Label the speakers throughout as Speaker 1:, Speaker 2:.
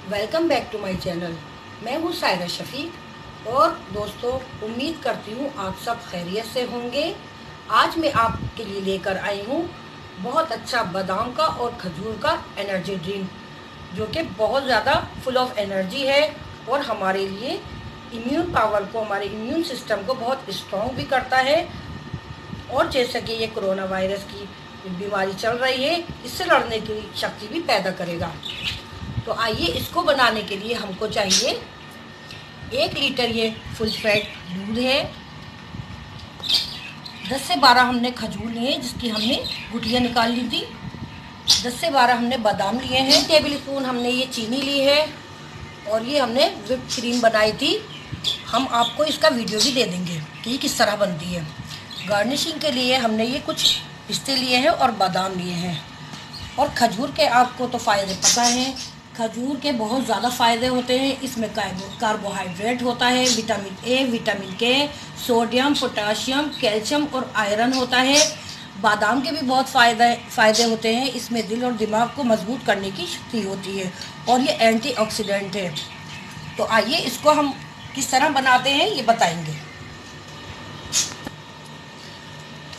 Speaker 1: Welcome back to my channel. मैं हूँ सायरा शफीक और दोस्तों उम्मीद करती हूँ आप सब खैरियत से होंगे। आज मैं आपके लिए लेकर आई हूँ बहुत अच्छा बादाम का और खजूर का एनर्जी ड्रिंक, जो कि बहुत ज़्यादा फुल ऑफ एनर्जी है और हमारे लिए इम्यून पावर को, हमारे इम्यून सिस्टम को बहुत स्ट्रॉन्ग भी करता है। और जैसा कि ये कोरोना वायरस की बीमारी चल रही है, इससे लड़ने की शक्ति भी पैदा करेगा। तो आइए, इसको बनाने के लिए हमको चाहिए 1 लीटर ये फुल फैट दूध है, 10 से 12 हमने खजूर लिए जिसकी हमने गुठलियाँ निकाल ली थी, 10 से 12 हमने बादाम लिए हैं, टेबल स्पून हमने ये चीनी ली है और ये हमने व्हिप्ड क्रीम बनाई थी। हम आपको इसका वीडियो भी दे देंगे कि ये किस तरह बनती है। गार्निशिंग के लिए हमने ये कुछ पिस्ते लिए हैं और बादाम लिए हैं। और खजूर के आपको तो फ़ायदे पता हैं, खजूर के बहुत ज़्यादा फ़ायदे होते हैं। इसमें कार्बोहाइड्रेट होता है, विटामिन ए, विटामिन के, सोडियम, पोटाशियम, कैल्शियम और आयरन होता है। बादाम के भी बहुत फ़ायदे होते हैं, इसमें दिल और दिमाग को मजबूत करने की शक्ति होती है और ये एंटीऑक्सीडेंट है। तो आइए, इसको हम किस तरह बनाते हैं ये बताएंगे।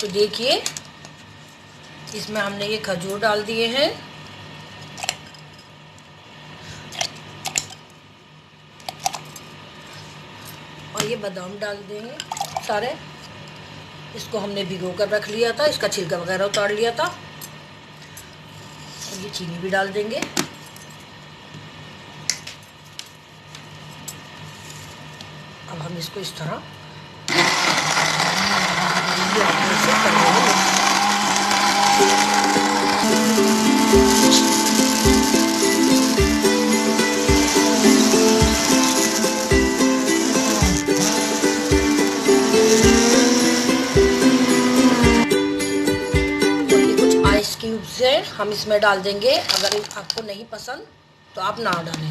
Speaker 1: तो देखिए, इसमें हमने ये खजूर डाल दिए हैं और ये बादाम डाल देंगे सारे। इसको हमने भिगो कर रख लिया था, इसका छिलका वगैरह उतार लिया था। और ये चीनी भी डाल देंगे। अब हम इसको इस तरह कर लेंगे। क्यूब से हम इसमें डाल देंगे। अगर आपको नहीं पसंद तो आप ना डालें।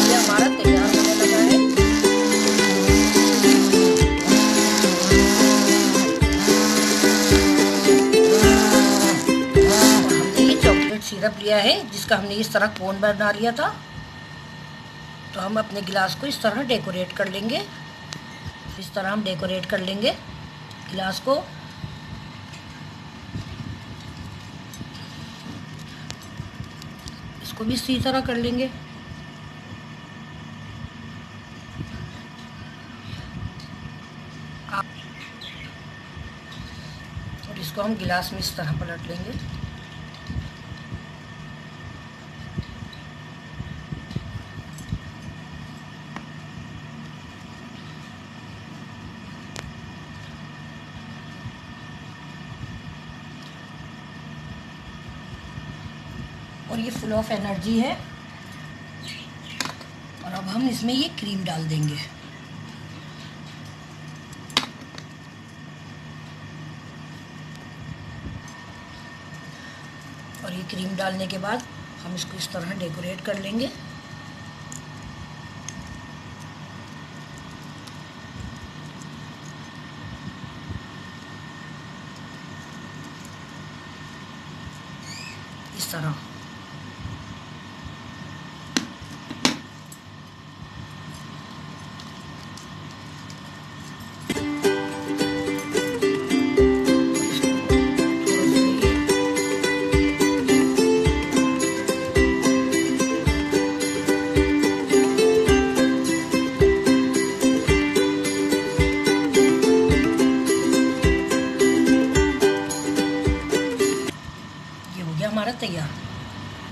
Speaker 1: ये हमारा तैयार होने लगा है। हमने ये चॉकलेट सिरप लिया है जिसका हमने इस तरह कोन बना लिया था। तो हम अपने गिलास को इस तरह डेकोरेट कर लेंगे। इस तरह हम डेकोरेट कर लेंगे गिलास को। इसको भी इसी तरह कर लेंगे। और इसको हम गिलास में इस तरह पलट लेंगे। और ये फुल ऑफ एनर्जी है। और अब हम इसमें ये क्रीम डाल देंगे। और ये क्रीम डालने के बाद हम इसको इस तरह डेकोरेट कर लेंगे। इस तरह हमारा तैयार।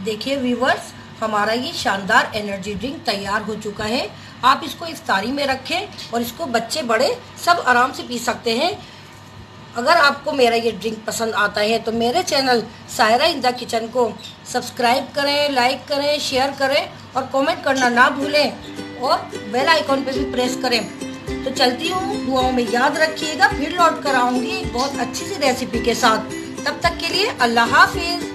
Speaker 1: देखिए व्यूवर्स, हमारा ये शानदार एनर्जी ड्रिंक तैयार हो चुका है। आप इसको इफ्तारी में रखें और इसको बच्चे बड़े सब आराम से पी सकते हैं। अगर आपको मेरा ये ड्रिंक पसंद आता है तो मेरे channel Saira in the kitchen को सब्सक्राइब करें, लाइक करें, शेयर करें और कमेंट करना ना भूलें और बेल आइकॉन पे भी प्रेस करें। तो चलती हूँ, दुआओं में याद रखिएगा। फिर लौट कर आऊँगी एक बहुत अच्छी सी रेसिपी के साथ। तब तक के लिए अल्लाह हाफिज़।